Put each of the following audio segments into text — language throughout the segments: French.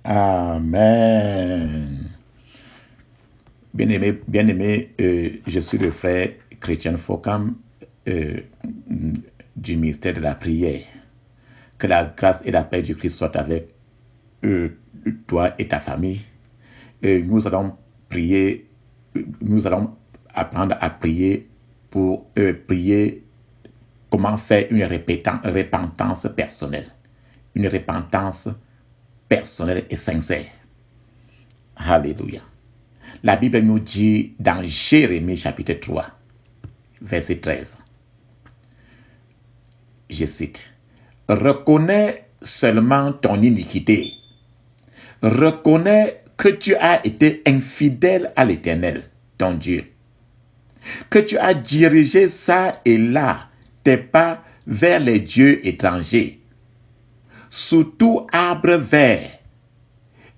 Amen. Bien-aimé, je suis le frère Chrétien Focam du ministère de la prière. Que la grâce et la paix du Christ soient avec toi et ta famille. Nous allons prier, nous allons apprendre à prier pour prier comment faire une repentance personnelle. Une repentance personnelle et sincère. Alléluia. La Bible nous dit dans Jérémie chapitre 3, verset 13, je cite, « Reconnais seulement ton iniquité. Reconnais que tu as été infidèle à l'Éternel, ton Dieu, que tu as dirigé ça et là tes pas vers les dieux étrangers, sous tout arbre vert,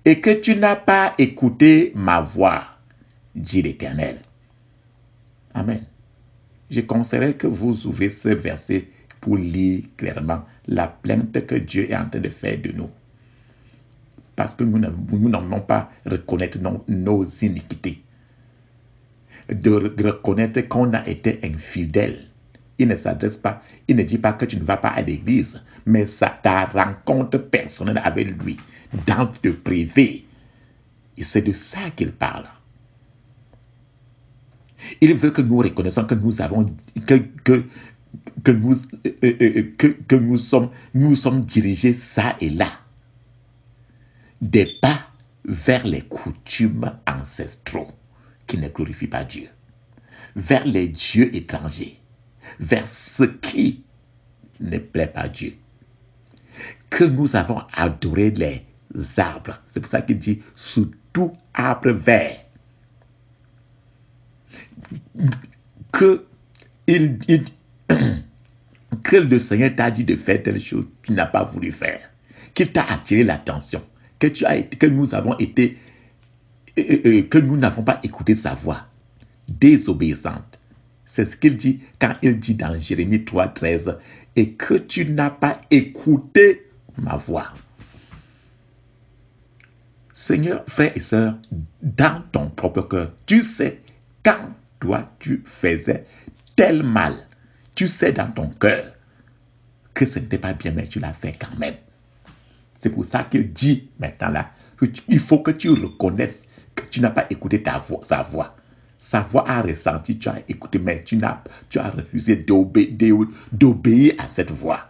et que tu n'as pas écouté ma voix, dit l'Éternel. » Amen. Je conseillerais que vous ouvrez ce verset pour lire clairement la plainte que Dieu est en train de faire de nous. Parce que nous n'aimons pas reconnaître nos iniquités. De reconnaître qu'on a été infidèle. Il ne s'adresse pas, il ne dit pas que tu ne vas pas à l'église, mais ça ta rencontre personnelle avec lui, dans le privé. Et c'est de ça qu'il parle. Il veut que nous reconnaissions que nous avons, que nous sommes dirigés ça et là, des pas vers les coutumes ancestraux qui ne glorifient pas Dieu, vers les dieux étrangers, vers ce qui ne plaît pas Dieu, que nous avons adoré les arbres. C'est pour ça qu'il dit sous tout arbre vert. Que le Seigneur t'a dit de faire telle chose qu'il n'a pas voulu faire, qu'il t'a attiré l'attention, que nous avons été, que nous n'avons pas écouté sa voix, désobéissante. C'est ce qu'il dit quand il dit dans Jérémie 3, 13, et que tu n'as pas écouté ma voix. Seigneur, frères et sœurs, dans ton propre cœur, tu sais quand toi tu faisais tel mal, tu sais dans ton cœur que ce n'était pas bien, mais tu l'as fait quand même. C'est pour ça qu'il dit maintenant là, il faut que tu reconnaisses que tu n'as pas écouté sa voix. Sa voix a ressenti, tu as écouté, mais tu as refusé d'obéir à cette voix.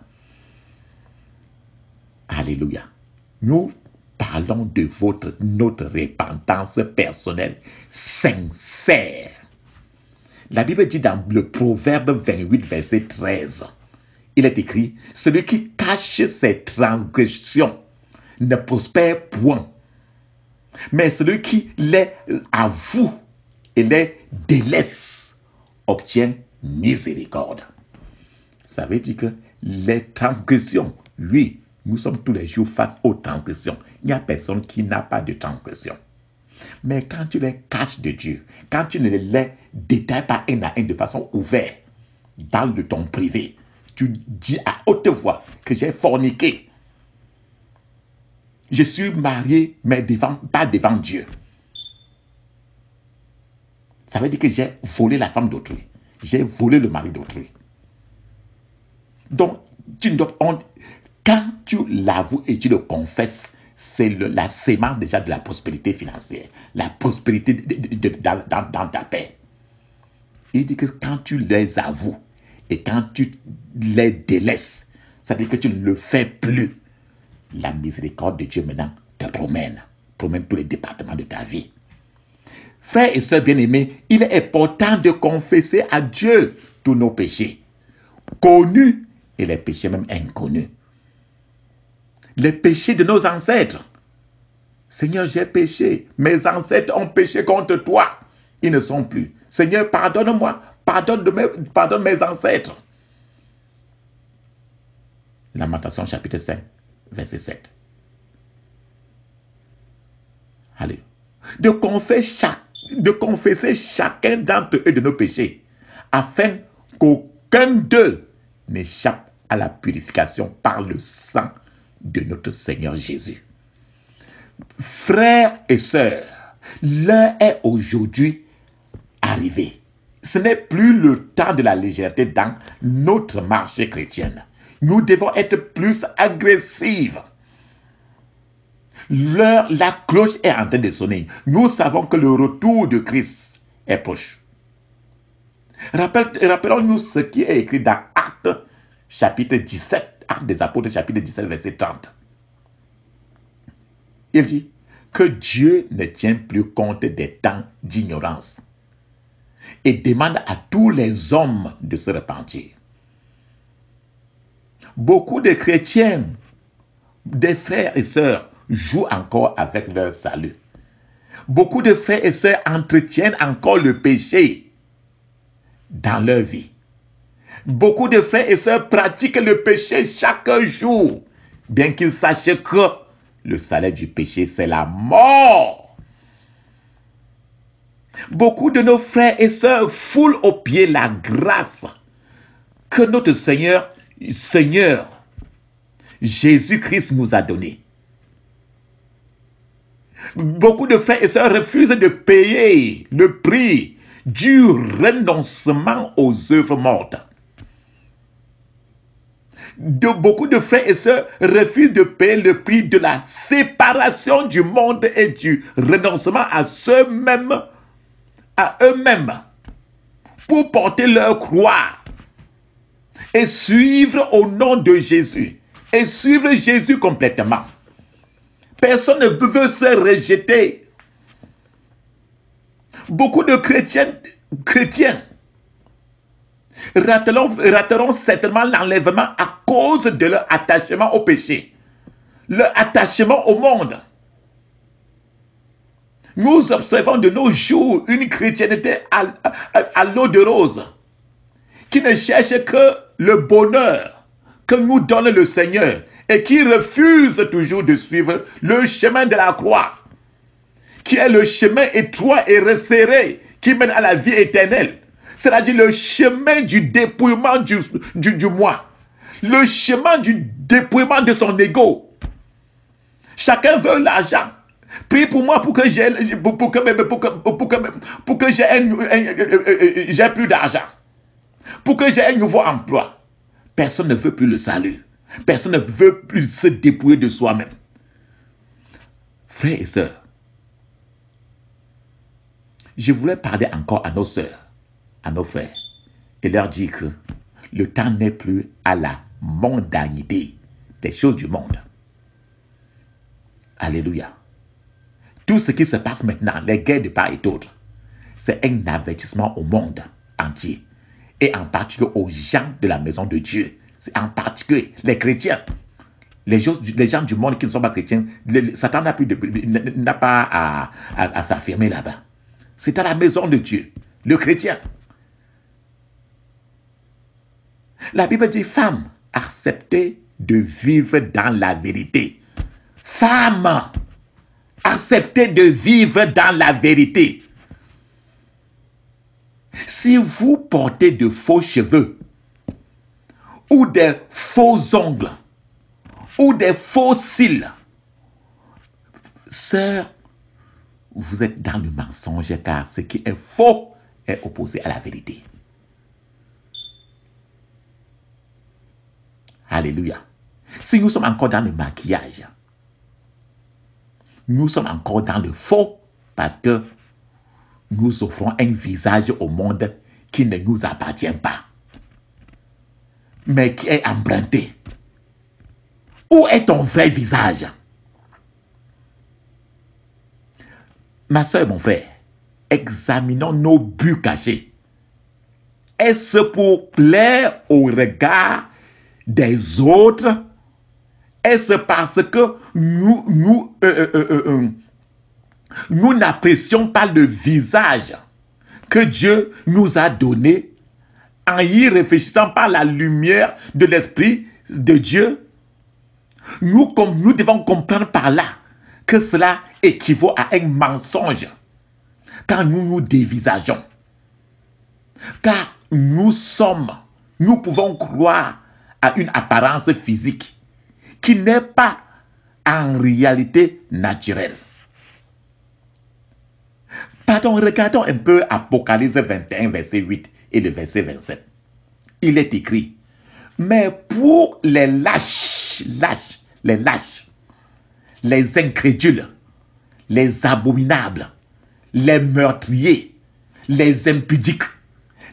Alléluia. Nous parlons de notre repentance personnelle sincère. La Bible dit dans le Proverbe 28, verset 13, il est écrit, « Celui qui cache ses transgressions ne prospère point, mais celui qui les avoue et les délaisse obtient miséricorde. » Ça veut dire que les transgressions, lui, nous sommes tous les jours face aux transgressions. Il n'y a personne qui n'a pas de transgression. Mais quand tu les caches de Dieu, quand tu ne les détailles pas un à un de façon ouverte, dans le ton privé, tu dis à haute voix que j'ai forniqué. Je suis marié, mais pas devant Dieu. Ça veut dire que j'ai volé la femme d'autrui. J'ai volé le mari d'autrui. Donc, quand tu l'avoues et tu le confesses, c'est la sémence déjà de la prospérité financière, la prospérité dans ta paix. Il dit que quand tu les avoues et quand tu les délaisses, ça veut dire que tu ne le fais plus. La miséricorde de Dieu maintenant te promène tous les départements de ta vie. Frères et sœurs bien-aimés, il est important de confesser à Dieu tous nos péchés, connus et les péchés même inconnus. Les péchés de nos ancêtres. Seigneur, j'ai péché. Mes ancêtres ont péché contre toi. Ils ne sont plus. Seigneur, pardonne-moi. Pardonne mes ancêtres. Lamentation chapitre 5, verset 7. Allez. De confesser chacun d'entre eux de nos péchés, afin aucun d'eux n'échappe à la purification par le sang de notre Seigneur Jésus. Frères et sœurs, l'heure est aujourd'hui arrivée. Ce n'est plus le temps de la légèreté dans notre marche chrétienne. Nous devons être plus agressifs. La cloche est en train de sonner. Nous savons que le retour de Christ est proche. Rappelons-nous ce qui est écrit dans Actes chapitre 17, Actes des Apôtres chapitre 17, verset 30. Il dit que Dieu ne tient plus compte des temps d'ignorance et demande à tous les hommes de se repentir. Beaucoup de chrétiens, des frères et sœurs, jouent encore avec leur salut. Beaucoup de frères et sœurs entretiennent encore le péché dans leur vie. Beaucoup de frères et sœurs pratiquent le péché chaque jour, bien qu'ils sachent que le salaire du péché, c'est la mort. Beaucoup de nos frères et sœurs foulent aux pieds la grâce que notre Seigneur Jésus-Christ nous a donnée. Beaucoup de frères et sœurs refusent de payer le prix du renoncement aux œuvres mortes. Beaucoup de frères et sœurs refusent de payer le prix de la séparation du monde et du renoncement à eux-mêmes pour porter leur croix et suivre au nom de Jésus et suivre Jésus complètement. Personne ne veut se rejeter. Beaucoup de chrétiens rateront certainement l'enlèvement à cause de leur attachement au péché, leur attachement au monde. Nous observons de nos jours une chrétienté à l'eau de rose qui ne cherche que le bonheur que nous donne le Seigneur et qui refuse toujours de suivre le chemin de la croix, qui est le chemin étroit et resserré qui mène à la vie éternelle. C'est-à-dire le chemin du dépouillement du moi, le chemin du dépouillement de son ego. Chacun veut l'argent. Prie pour moi pour que j'ai plus d'argent, pour que j'ai un nouveau emploi. Personne ne veut plus le salut. Personne ne veut plus se dépouiller de soi-même. Frères et sœurs, je voulais parler encore à nos sœurs, à nos frères, et leur dire que le temps n'est plus à la mondanité des choses du monde. Alléluia. Tout ce qui se passe maintenant, les guerres de part et d'autre, c'est un avertissement au monde entier, et en particulier aux gens de la maison de Dieu. C'est en particulier les chrétiens. Les gens du monde qui ne sont pas chrétiens, Satan n'a pas à s'affirmer là-bas. C'est à la maison de Dieu, le chrétien. La Bible dit, femme, acceptez de vivre dans la vérité. Femme, acceptez de vivre dans la vérité. Si vous portez de faux cheveux, ou des faux ongles, ou des faux cils, sœur, vous êtes dans le mensonge, car ce qui est faux est opposé à la vérité. Alléluia. Si nous sommes encore dans le maquillage, nous sommes encore dans le faux, parce que nous offrons un visage au monde qui ne nous appartient pas, mais qui est emprunté. Où est ton vrai visage? Ma soeur, mon frère, examinons nos buts cachés. Est-ce pour plaire au regard des autres? Est-ce parce que nous n'apprécions pas le visage que Dieu nous a donné en y réfléchissant par la lumière de l'Esprit de Dieu? Nous devons comprendre par là que cela équivaut à un mensonge quand nous nous dévisageons. Car nous Nous pouvons croire à une apparence physique qui n'est pas en réalité naturelle. Pardon, regardons un peu Apocalypse 21, verset 8 et le verset 27. Il est écrit, mais pour les lâches, les incrédules, les abominables, les meurtriers, les impudiques,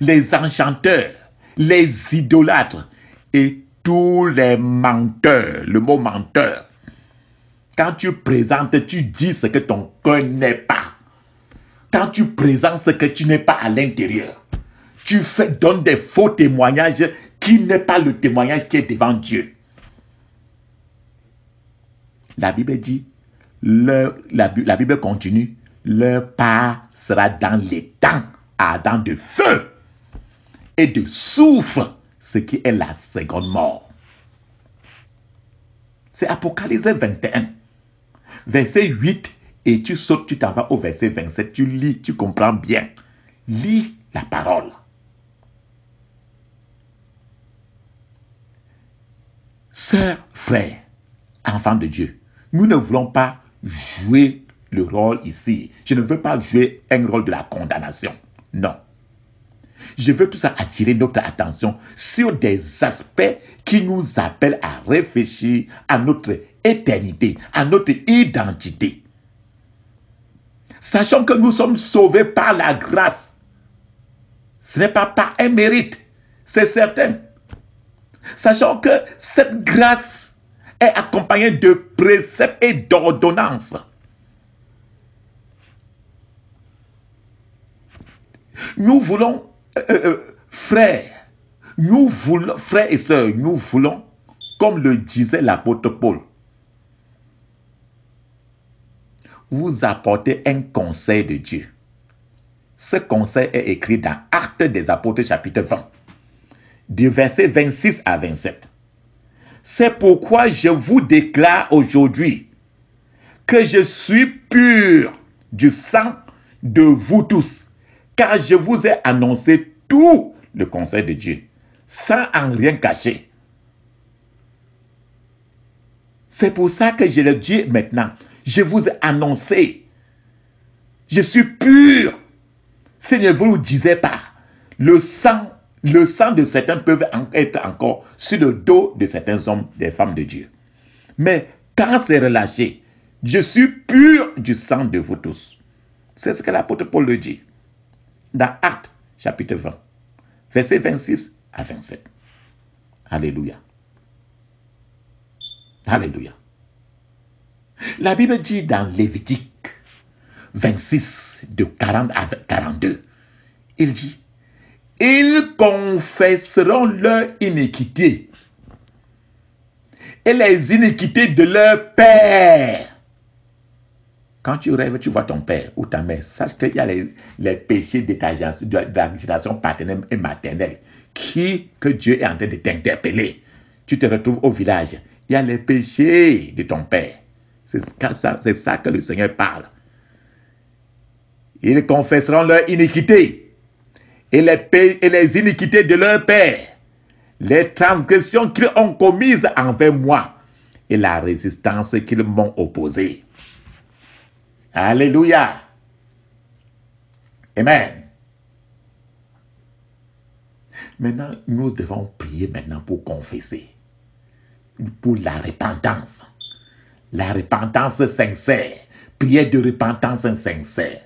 les enchanteurs, les idolâtres et tous les menteurs. Le mot menteur, quand tu présentes, tu dis ce que ton cœur n'est pas. Quand tu présentes ce que tu n'es pas à l'intérieur, tu donnes des faux témoignages qui n'est pas le témoignage qui est devant Dieu. La Bible dit, la Bible continue, leur part sera dans les temps ardents de feu et de soufre, ce qui est la seconde mort. C'est Apocalypse 21, verset 8, et tu sautes, tu t'en vas au verset 27, tu lis, tu comprends bien. Lis la parole. Sœurs, frères, enfants de Dieu, nous ne voulons pas jouer le rôle ici. Je ne veux pas jouer un rôle de la condamnation. Non. Je veux tout ça attirer notre attention sur des aspects qui nous appellent à réfléchir à notre éternité, à notre identité. Sachant que nous sommes sauvés par la grâce. Ce n'est pas par un mérite, c'est certain. Sachant que cette grâce est accompagnée de préceptes et d'ordonnances. Nous voulons, frères et sœurs, nous voulons, comme le disait l'apôtre Paul, vous apporter un conseil de Dieu. Ce conseil est écrit dans Actes des Apôtres chapitre 20, du verset 26 à 27. C'est pourquoi je vous déclare aujourd'hui que je suis pur du sang de vous tous, car je vous ai annoncé tout le conseil de Dieu, sans en rien cacher. C'est pour ça que je le dis maintenant. Je vous ai annoncé. Je suis pur. Si je ne vous le disais pas, le sang de certains peuvent être encore sur le dos de certains hommes, des femmes de Dieu. Mais quand c'est relâché, je suis pur du sang de vous tous. C'est ce que l'apôtre Paul le dit. Dans Actes, chapitre 20, versets 26 à 27. Alléluia. Alléluia. La Bible dit dans Lévitique 26, de 40 à 42, il dit, ils confesseront leur iniquité et les iniquités de leur père. Quand tu rêves, tu vois ton père ou ta mère, sache qu'il y a les péchés de la génération paternelle et maternelle que Dieu est en train de t'interpeller. Tu te retrouves au village, il y a les péchés de ton père. C'est ça que le Seigneur parle. Ils confesseront leur iniquité et les iniquités de leur père, les transgressions qu'ils ont commises envers moi et la résistance qu'ils m'ont opposée. Alléluia. Amen. Maintenant, nous devons prier maintenant pour confesser, pour la repentance. La repentance sincère, prière de repentance sincère.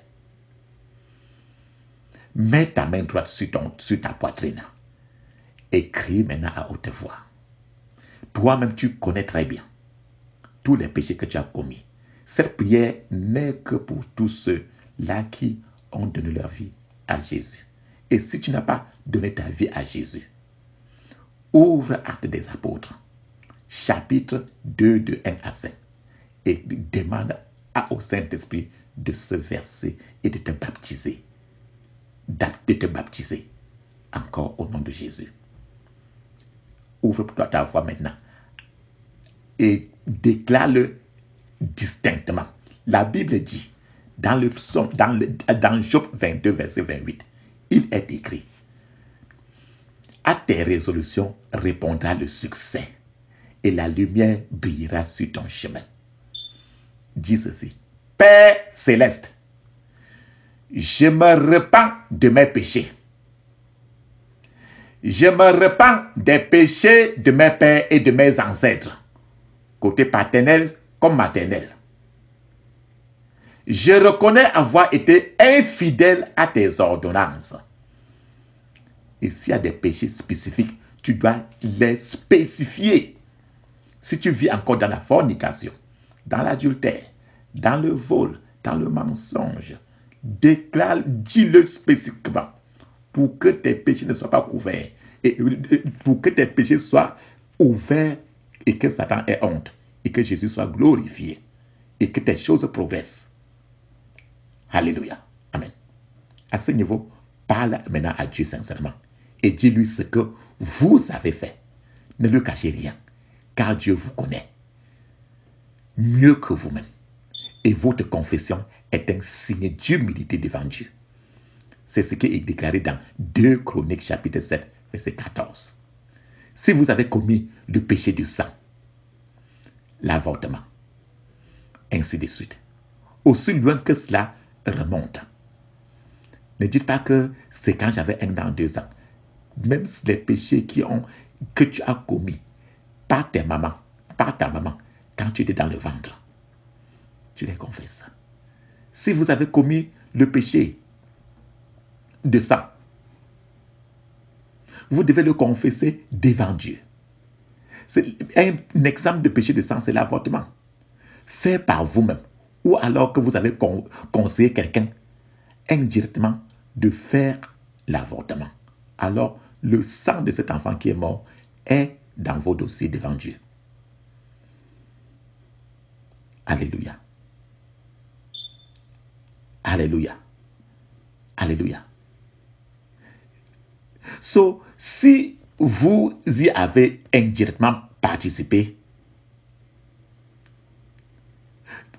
Mets ta main droite sur ta poitrine et crie maintenant à haute voix. Toi-même, tu connais très bien tous les péchés que tu as commis. Cette prière n'est que pour tous ceux-là qui ont donné leur vie à Jésus. Et si tu n'as pas donné ta vie à Jésus, ouvre Actes des Apôtres, chapitre 2, de 1 à 5, et demande au Saint-Esprit de se verser et de te baptiser. Encore au nom de Jésus. Ouvre ta voix maintenant et déclare-le distinctement. La Bible dit, dans Job 22, verset 28, il est écrit, À tes résolutions répondra le succès et la lumière brillera sur ton chemin. Dis ceci. Père céleste, je me repens de mes péchés. Je me repens des péchés de mes pères et de mes ancêtres, côté paternel comme maternel. Je reconnais avoir été infidèle à tes ordonnances. Et s'il y a des péchés spécifiques, tu dois les spécifier. Si tu vis encore dans la fornication, dans l'adultère, dans le vol, dans le mensonge, déclare, dis-le spécifiquement pour que tes péchés ne soient pas couverts et pour que tes péchés soient ouverts et que Satan ait honte et que Jésus soit glorifié et que tes choses progressent. Alléluia. Amen. À ce niveau, parle maintenant à Dieu sincèrement et dis-lui ce que vous avez fait. Ne lui cachez rien, car Dieu vous connaît mieux que vous-même. Et votre confession est un signe d'humilité devant Dieu. C'est ce qui est déclaré dans 2 Chroniques chapitre 7, verset 14. Si vous avez commis le péché du sang, l'avortement, ainsi de suite, aussi loin que cela remonte, ne dites pas que c'est quand j'avais 1 an, 2 ans. Même les péchés que tu as commis par ta maman, quand tu étais dans le ventre, tu les confesses. Si vous avez commis le péché de sang, vous devez le confesser devant Dieu. C'est un exemple de péché de sang, c'est l'avortement. Fait par vous-même, ou alors que vous avez conseillé quelqu'un indirectement de faire l'avortement. Alors, le sang de cet enfant qui est mort est dans vos dossiers devant Dieu. Alléluia. Alléluia. Alléluia. So, si vous y avez indirectement participé,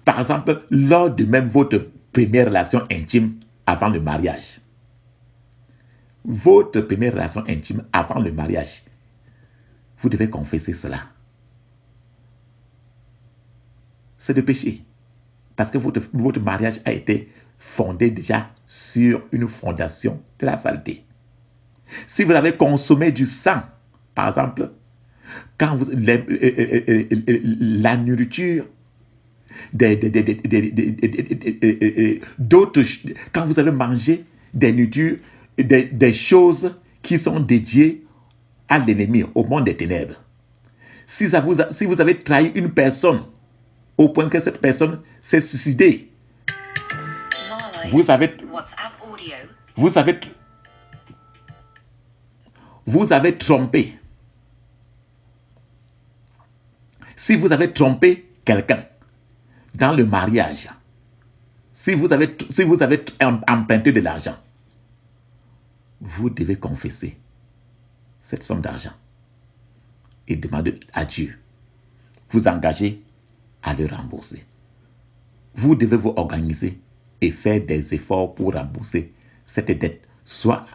par exemple, lors de même votre première relation intime avant le mariage, votre première relation intime avant le mariage, vous devez confesser cela. C'est le péché. Parce que votre mariage a été fondé déjà sur une fondation de la saleté. Si vous avez consommé du sang, par exemple, quand la nourriture, d'autres, quand vous avez mangé des nourritures, des choses qui sont dédiées à l'ennemi, au monde des ténèbres. Si vous avez trahi une personne au point que cette personne s'est suicidée, vous avez trompé. Si vous avez trompé quelqu'un dans le mariage, si vous avez emprunté de l'argent, vous devez confesser cette somme d'argent et demander à Dieu, vous engager à le rembourser. Vous devez vous organiser et faire des efforts pour rembourser cette dette, soit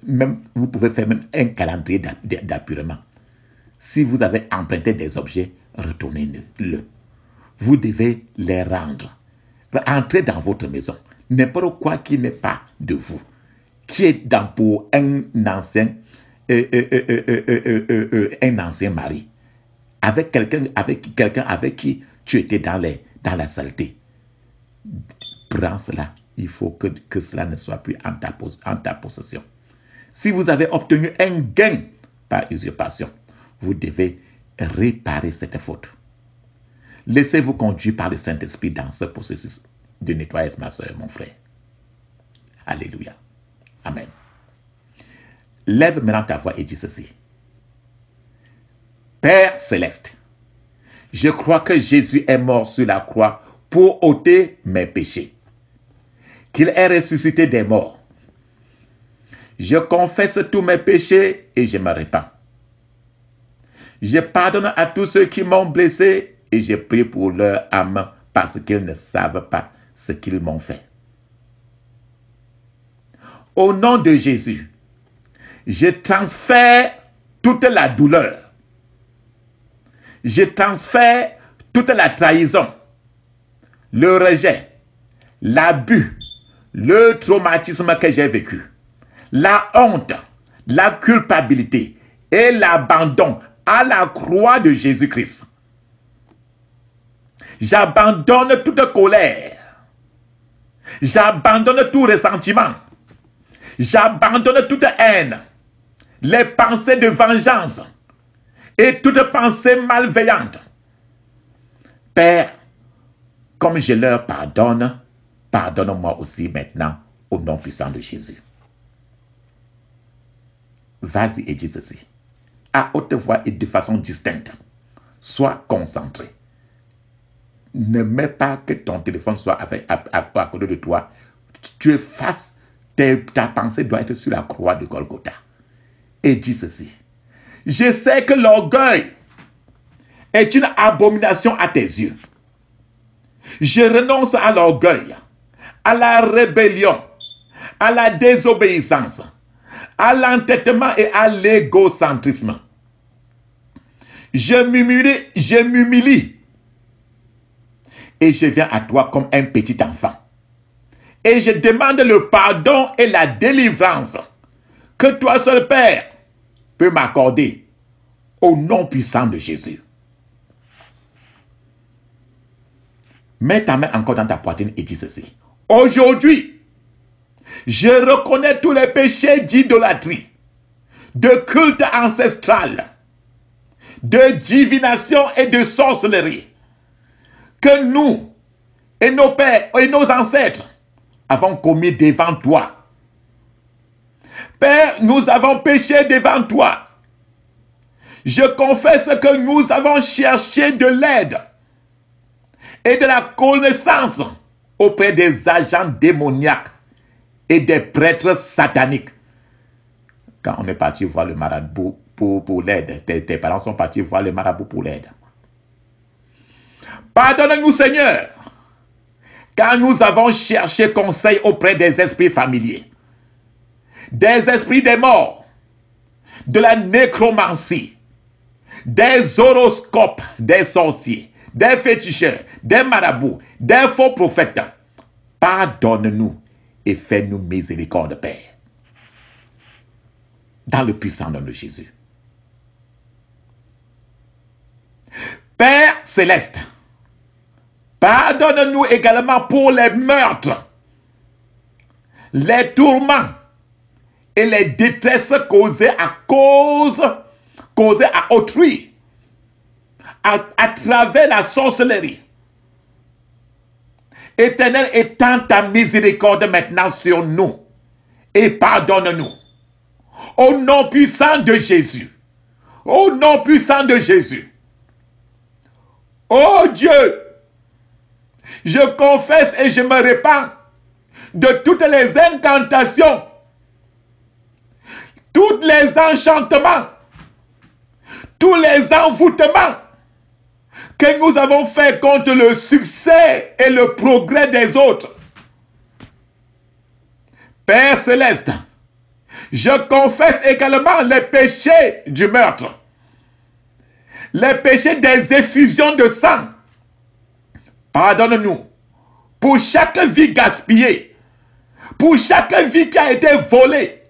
même vous pouvez faire même un calendrier d'appurement. Si vous avez emprunté des objets, retournez-le. Vous devez les rendre. Entrez dans votre maison. N'importe quoi qui n'est pas de vous, qui est pour un ancien mari, avec quelqu'un avec qui tu étais dans la saleté. Prends cela. Il faut que cela ne soit plus en ta possession. Si vous avez obtenu un gain par usurpation, vous devez réparer cette faute. Laissez-vous conduire par le Saint-Esprit dans ce processus de nettoyage, ma soeur, mon frère. Alléluia. Amen. Lève maintenant ta voix et dis ceci. Père céleste, je crois que Jésus est mort sur la croix pour ôter mes péchés, qu'il est ressuscité des morts. Je confesse tous mes péchés et je me répands. Je pardonne à tous ceux qui m'ont blessé et je prie pour leur âme parce qu'ils ne savent pas ce qu'ils m'ont fait. Au nom de Jésus, Je transfère toute la douleur. Je transfère toute la trahison, le rejet, l'abus, le traumatisme que j'ai vécu, la honte, la culpabilité et l'abandon à la croix de Jésus-Christ. J'abandonne toute colère. J'abandonne tout ressentiment. J'abandonne toute haine, les pensées de vengeance et toute pensée malveillante. Père, comme je leur pardonne, pardonne-moi aussi maintenant au nom puissant de Jésus. Vas-y et dis ceci, à haute voix et de façon distincte. Sois concentré. Ne mets pas que ton téléphone soit à côté de toi. Tu es face, ta pensée doit être sur la croix de Golgotha. Et dis ceci, je sais que l'orgueil est une abomination à tes yeux. Je renonce à l'orgueil, à la rébellion, à la désobéissance, à l'entêtement et à l'égocentrisme. Je m'humilie et je viens à toi comme un petit enfant. Et je demande le pardon et la délivrance que toi seul, Père, peux m'accorder au nom puissant de Jésus. Mets ta main encore dans ta poitrine et dis ceci. Aujourd'hui, je reconnais tous les péchés d'idolâtrie, de culte ancestral, de divination et de sorcellerie que nous et nos pères et nos ancêtres avons commis devant toi. Père, nous avons péché devant toi. Je confesse que nous avons cherché de l'aide et de la connaissance auprès des agents démoniaques et des prêtres sataniques. Quand on est parti voir le marabout pour l'aide, tes parents sont partis voir le marabout pour l'aide. Pardonne-nous, Seigneur, car nous avons cherché conseil auprès des esprits familiers, des esprits des morts, de la nécromancie, des horoscopes, des sorciers, des féticheurs, des marabouts, des faux prophètes. Pardonne-nous et fais-nous miséricorde, Père. Dans le puissant nom de Jésus. Père céleste, pardonne-nous également pour les meurtres, les tourments et les détresses causées à autrui, à travers la sorcellerie. Éternel, étends ta miséricorde maintenant sur nous et pardonne-nous. Au nom puissant de Jésus. Au nom puissant de Jésus. Oh Dieu, je confesse et je me répands de toutes les incantations, tous les enchantements, tous les envoûtements que nous avons faits contre le succès et le progrès des autres. Père céleste, je confesse également les péchés du meurtre, les péchés des effusions de sang. Pardonne-nous pour chaque vie gaspillée, pour chaque vie qui a été volée,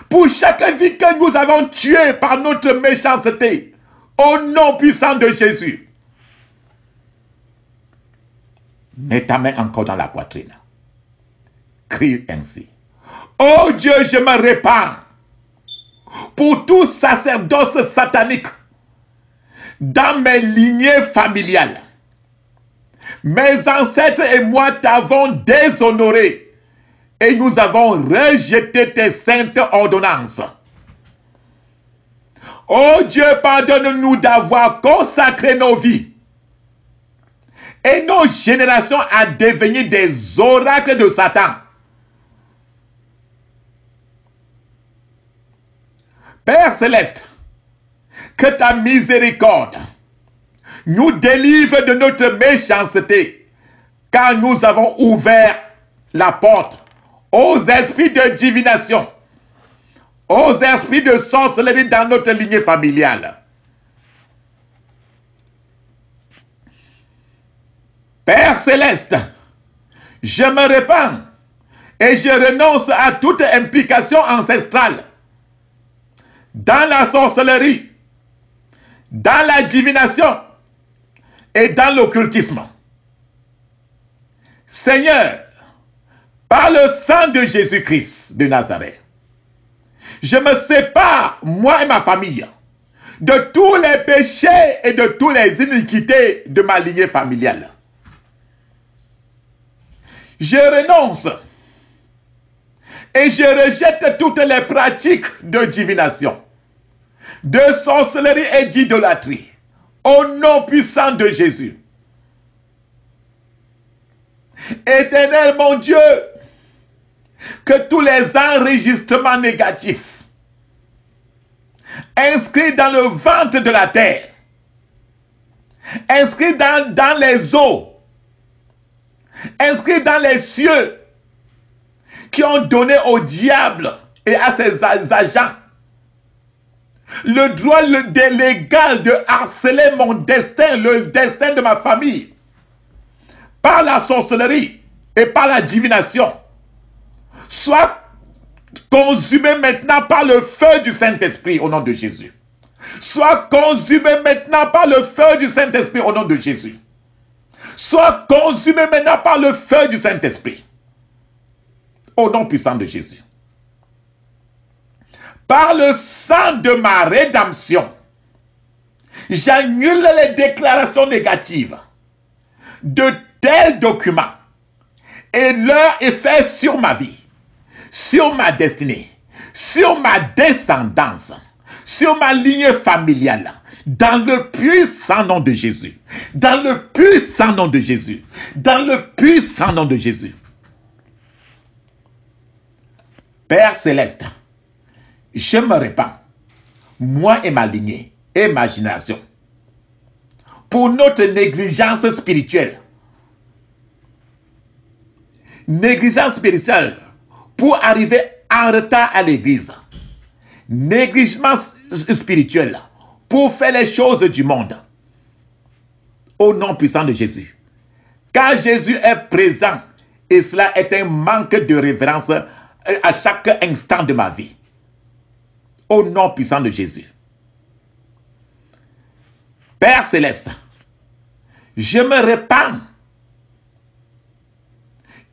pour chaque vie que nous avons tuée par notre méchanceté, au nom puissant de Jésus. Mets ta main encore dans la poitrine. Crie ainsi. Oh Dieu, je me répands pour tout sacerdoce satanique dans mes lignées familiales. Mes ancêtres et moi t'avons déshonoré et nous avons rejeté tes saintes ordonnances. Oh Dieu, pardonne-nous d'avoir consacré nos vies et nos générations à devenir des oracles de Satan. Père céleste, que ta miséricorde nous délivre de notre méchanceté, car nous avons ouvert la porte aux esprits de divination, aux esprits de sorcellerie dans notre lignée familiale. Père céleste, je me répands et je renonce à toute implication ancestrale dans la sorcellerie, dans la divination et dans l'occultisme. Seigneur, par le sang de Jésus-Christ de Nazareth, je me sépare, moi et ma famille, de tous les péchés et de toutes les iniquités de ma lignée familiale. Je renonce et je rejette toutes les pratiques de divination, de sorcellerie et d'idolâtrie, au nom puissant de Jésus. Éternel mon Dieu, que tous les enregistrements négatifs inscrits dans le ventre de la terre, inscrits dans les eaux, inscrits dans les cieux, qui ont donné au diable et à ses agents le droit légal de harceler mon destin, le destin de ma famille, par la sorcellerie et par la divination, soit consumé maintenant par le feu du Saint-Esprit au nom de Jésus. Soit consumé maintenant par le feu du Saint-Esprit au nom de Jésus. Soit consumé maintenant par le feu du Saint-Esprit au nom puissant de Jésus. Par le sang de ma rédemption, j'annule les déclarations négatives de tels documents et leur effet sur ma vie, sur ma destinée, sur ma descendance, sur ma lignée familiale, dans le puissant nom de Jésus, dans le puissant nom de Jésus, dans le puissant nom de Jésus. Père céleste, je me répands, moi et ma lignée et ma génération, pour notre négligence spirituelle. Négligence spirituelle pour arriver en retard à l'église. Négligence spirituelle pour faire les choses du monde. Au nom puissant de Jésus. Car Jésus est présent et cela est un manque de révérence à chaque instant de ma vie. Au nom puissant de Jésus. Père céleste, je me répands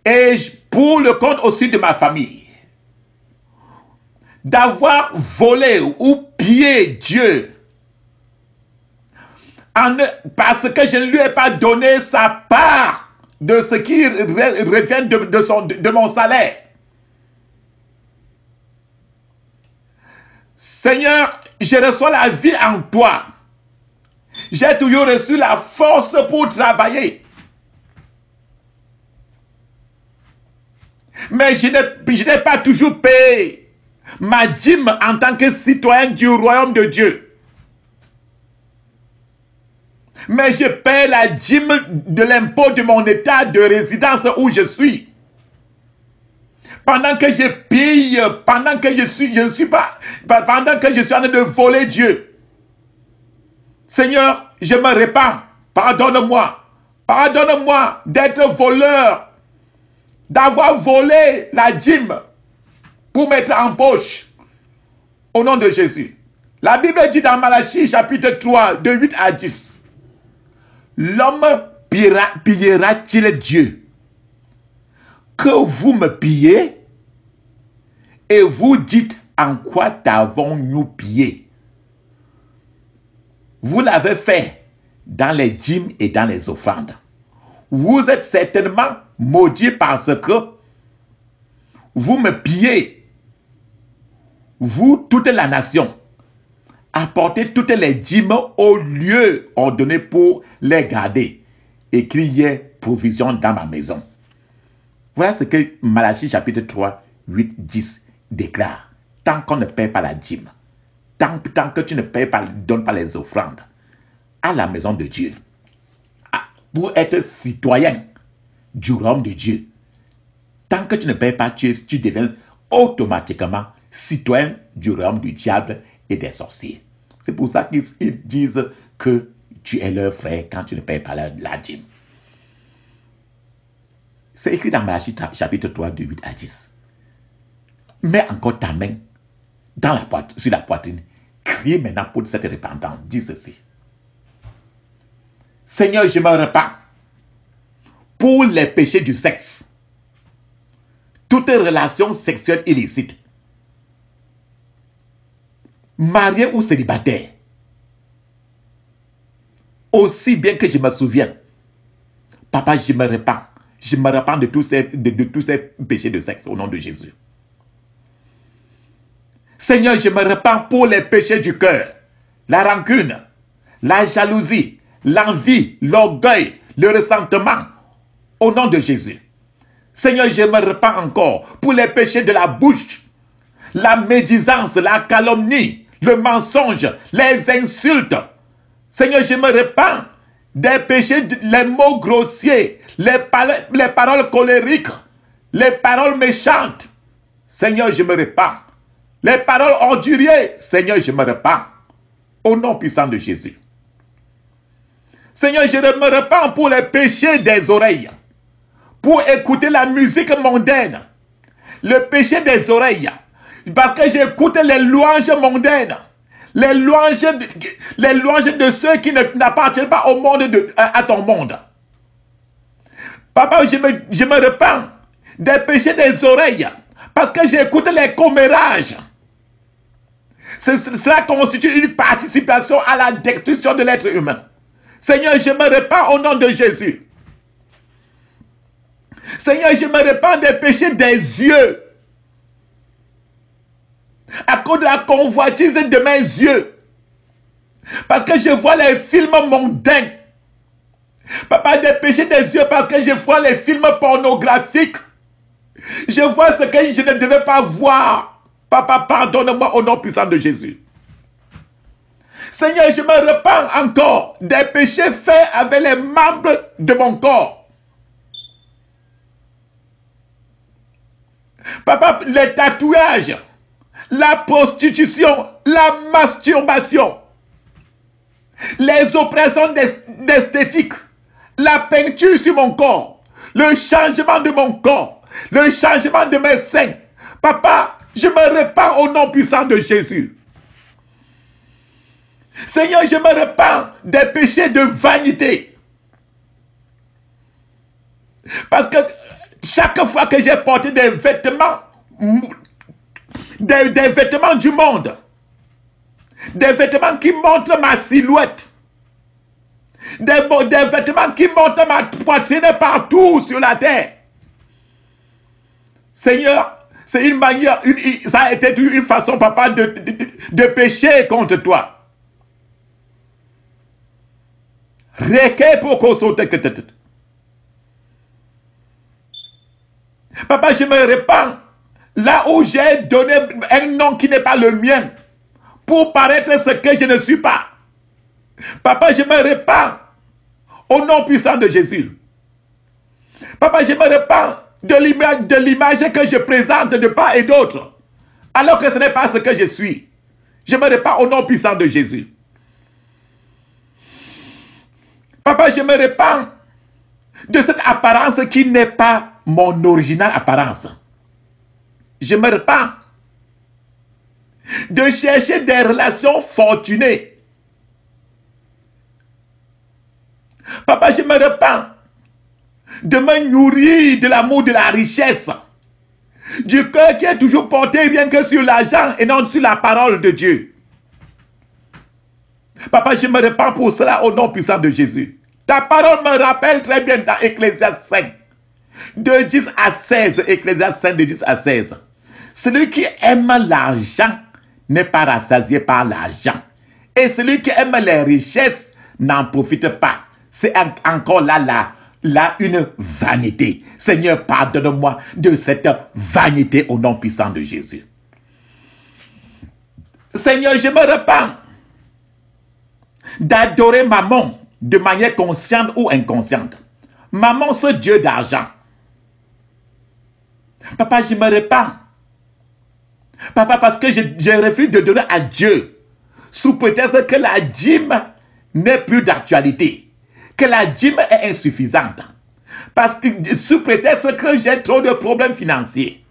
et pour le compte aussi de ma famille, d'avoir volé ou pillé Dieu parce que je ne lui ai pas donné sa part de ce qui revient de mon salaire. Seigneur, je reçois la vie en toi. J'ai toujours reçu la force pour travailler. Mais je n'ai pas toujours payé ma dîme en tant que citoyen du royaume de Dieu. Mais je paie la dîme de l'impôt de mon état de résidence où je suis. Pendant que je pille, pendant que je suis en train de voler Dieu. Seigneur, je me répands. Pardonne-moi. Pardonne-moi d'être voleur. D'avoir volé la dîme pour mettre en poche. Au nom de Jésus. La Bible dit dans Malachie chapitre 3, de 8 à 10. L'homme pillera-t-il Dieu? Que vous me pillez et vous dites en quoi t'avons-nous pillé? Vous l'avez fait dans les dîmes et dans les offrandes. Vous êtes certainement maudits parce que vous me pillez. Vous, toute la nation, apportez toutes les dîmes au lieu ordonné pour les garder et qu'il y ait provision dans ma maison. Voilà ce que Malachie chapitre 3, 8, 10 déclare. Tant qu'on ne paie pas la dîme, tant que tu ne payes pas, donnes pas les offrandes à la maison de Dieu, pour être citoyen du royaume de Dieu, tant que tu ne payes pas, tu deviens automatiquement citoyen du royaume du diable et des sorciers. C'est pour ça qu'ils disent que tu es leur frère quand tu ne payes pas la dîme. C'est écrit dans Malachie chapitre 3, de 8 à 10. Mets encore ta main sur la poitrine. Crie maintenant pour cette repentance. Dis ceci. Seigneur, je me repens pour les péchés du sexe. Toute relation sexuelle illicite. Marié ou célibataire. Aussi bien que je me souviens. Papa, je me repens. Je me repens de tous ces péchés de sexe au nom de Jésus. Seigneur, je me repens pour les péchés du cœur, la rancune, la jalousie, l'envie, l'orgueil, le ressentement, au nom de Jésus. Seigneur, je me repens encore pour les péchés de la bouche, la médisance, la calomnie, le mensonge, les insultes. Seigneur, je me repens des péchés, les mots grossiers, les paroles colériques, les paroles méchantes. Seigneur, je me repens. Les paroles orduriers, Seigneur, je me repens. Au nom puissant de Jésus. Seigneur, je me repens pour les péchés des oreilles. Pour écouter la musique mondaine. Le péché des oreilles. Parce que j'écoute les louanges mondaines. Les louanges de ceux qui n'appartiennent pas au monde à ton monde. Papa, je me repens des péchés des oreilles. Parce que j'écoute les commérages. Cela constitue une participation à la destruction de l'être humain. Seigneur, je me repens au nom de Jésus. Seigneur, je me repens des péchés des yeux. À cause de la convoitise de mes yeux. Parce que je vois les films mondains. Papa, des péchés des yeux parce que je vois les films pornographiques. Je vois ce que je ne devais pas voir. Papa, pardonne-moi au nom puissant de Jésus. Seigneur, je me repens encore des péchés faits avec les membres de mon corps. Papa, les tatouages, la prostitution, la masturbation, les oppressions d'esthétique, la peinture sur mon corps, le changement de mon corps, le changement de mes seins. Papa, je me repens au nom puissant de Jésus. Seigneur, je me repens des péchés de vanité. Parce que chaque fois que j'ai porté des vêtements, des vêtements du monde, des vêtements qui montrent ma silhouette, des vêtements qui montrent ma poitrine partout sur la terre. Seigneur, c'est une manière, ça a été une façon, papa, de pécher contre toi. Papa, je me repens là où j'ai donné un nom qui n'est pas le mien pour paraître ce que je ne suis pas. Papa, je me repens au nom puissant de Jésus. Papa, je me repens de l'image que je présente de part et d'autre, alors que ce n'est pas ce que je suis. Je me repens au nom puissant de Jésus. Papa, je me repens de cette apparence qui n'est pas mon originale apparence. Je me repens de chercher des relations fortunées. Papa, je me repens de me nourrir de l'amour de la richesse, du cœur qui est toujours porté rien que sur l'argent et non sur la parole de Dieu. Papa, je me repens pour cela au nom puissant de Jésus. Ta parole me rappelle très bien dans Ecclésiaste 5, de 10 à 16, Ecclésiaste 5, de 10 à 16. Celui qui aime l'argent n'est pas rassasié par l'argent. Et celui qui aime les richesses n'en profite pas. C'est encore là une vanité. Seigneur, pardonne-moi de cette vanité au nom puissant de Jésus. Seigneur, je me repens d'adorer Mammon de manière consciente ou inconsciente. Mammon, ce Dieu d'argent. Papa, je me repens Papa, parce que je refuse de donner à Dieu sous prétexte que la dîme n'est plus d'actualité, que la dîme est insuffisante, parce que sous prétexte que j'ai trop de problèmes financiers.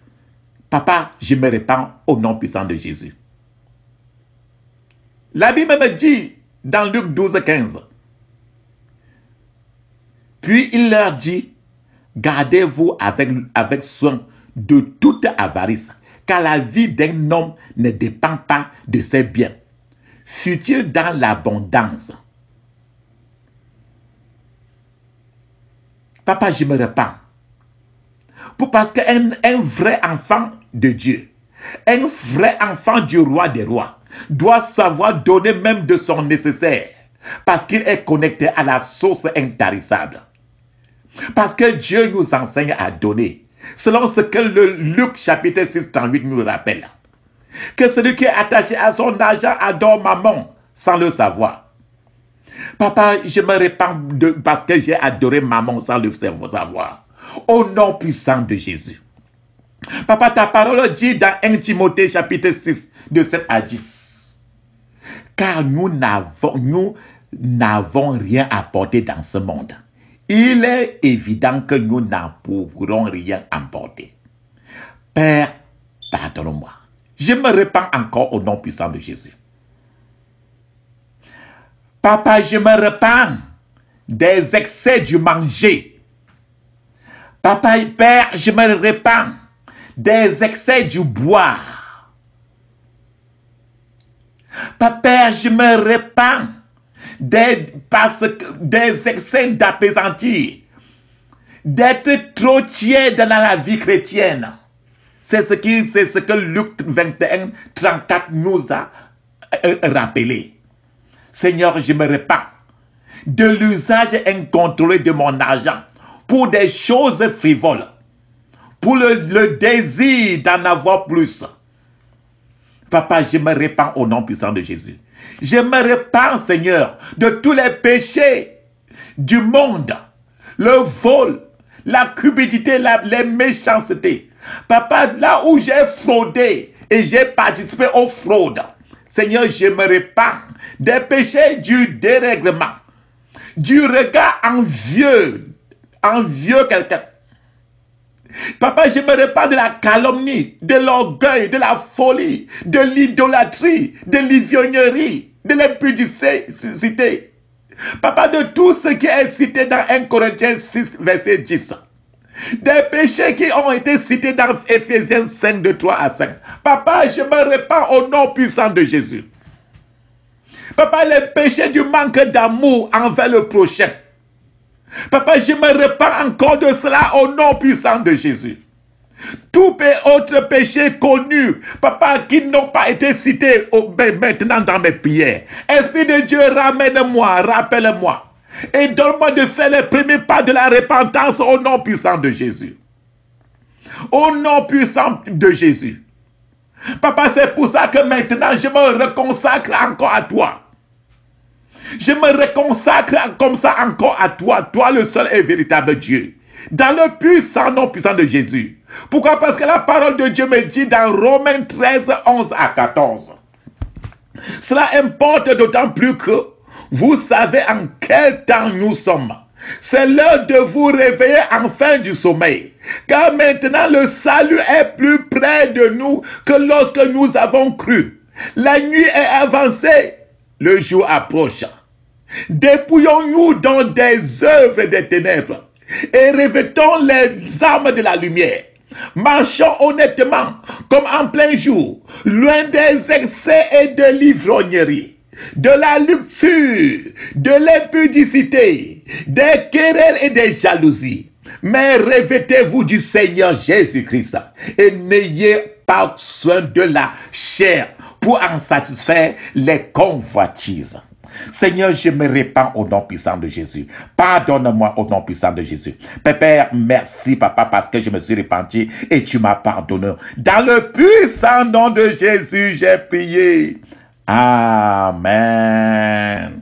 Papa, je me répands au nom puissant de Jésus. La Bible me dit dans Luc 12, 15, puis il leur dit, gardez-vous avec soin de toute avarice, car la vie d'un homme ne dépend pas de ses biens, fut-il dans l'abondance. Papa, je me repens. Parce qu'un vrai enfant de Dieu, un vrai enfant du roi des rois, doit savoir donner même de son nécessaire, parce qu'il est connecté à la source intarissable. Parce que Dieu nous enseigne à donner, selon ce que le Luc chapitre 6, 38 nous rappelle. Que celui qui est attaché à son argent adore maman sans le savoir. Papa, je me répands parce que j'ai adoré maman sans le savoir. Au nom puissant de Jésus. Papa, ta parole dit dans 1 Timothée chapitre 6, de 7 à 10. Car nous n'avons rien apporté dans ce monde. Il est évident que nous n'en pourrons rien emporter. Père, pardonne-moi. Je me repens encore au nom puissant de Jésus. Papa, je me repens des excès du manger. Papa et Père, je me repens des excès du boire. Papa, je me repens des excès d'apaisantir, d'être trop tiède dans la vie chrétienne. C'est ce que Luc 21, 34 nous a rappelé. Seigneur, je me repens de l'usage incontrôlé de mon argent pour des choses frivoles, pour le désir d'en avoir plus. Papa, je me repens au nom puissant de Jésus. Je me repens, Seigneur, de tous les péchés du monde, le vol, la cupidité, les méchancetés. Papa, là où j'ai fraudé et j'ai participé aux fraudes, Seigneur, je me repens des péchés du dérèglement, du regard envieux quelqu'un. Papa, je me repens de la calomnie, de l'orgueil, de la folie, de l'idolâtrie, de l'ivrognerie, de l'impudicité. Papa, de tout ce qui est cité dans 1 Corinthiens 6, verset 10. Des péchés qui ont été cités dans Ephésiens 5, de 3 à 5. Papa, je me repens au nom puissant de Jésus. Papa, les péchés du manque d'amour envers le prochain. Papa, je me repens encore de cela au nom puissant de Jésus. Tous autres péchés connus, papa, qui n'ont pas été cités maintenant dans mes prières. Esprit de Dieu, ramène-moi, rappelle-moi. Et donne-moi de faire les premiers pas de la repentance au nom puissant de Jésus. Au nom puissant de Jésus. Papa, c'est pour ça que maintenant je me reconsacre encore à toi. Je me reconsacre comme ça encore à toi, toi le seul et véritable Dieu. Dans le puissant nom puissant de Jésus. Pourquoi? Parce que la parole de Dieu me dit dans Romains 13, 11 à 14. Cela importe d'autant plus que vous savez en quel temps nous sommes. C'est l'heure de vous réveiller enfin du sommeil. Car maintenant le salut est plus près de nous que lorsque nous avons cru. La nuit est avancée, le jour approche. Dépouillons-nous donc des œuvres des ténèbres et revêtons les armes de la lumière. Marchons honnêtement comme en plein jour, loin des excès et de l'ivrognerie, de la luxure, de l'impudicité, des querelles et des jalousies. Mais revêtez-vous du Seigneur Jésus-Christ et n'ayez pas soin de la chair pour en satisfaire les convoitises. Seigneur, je me répands au nom puissant de Jésus. Pardonne-moi au nom puissant de Jésus. Père, merci, papa, parce que je me suis repenti et tu m'as pardonné. Dans le puissant nom de Jésus, j'ai prié. Amen.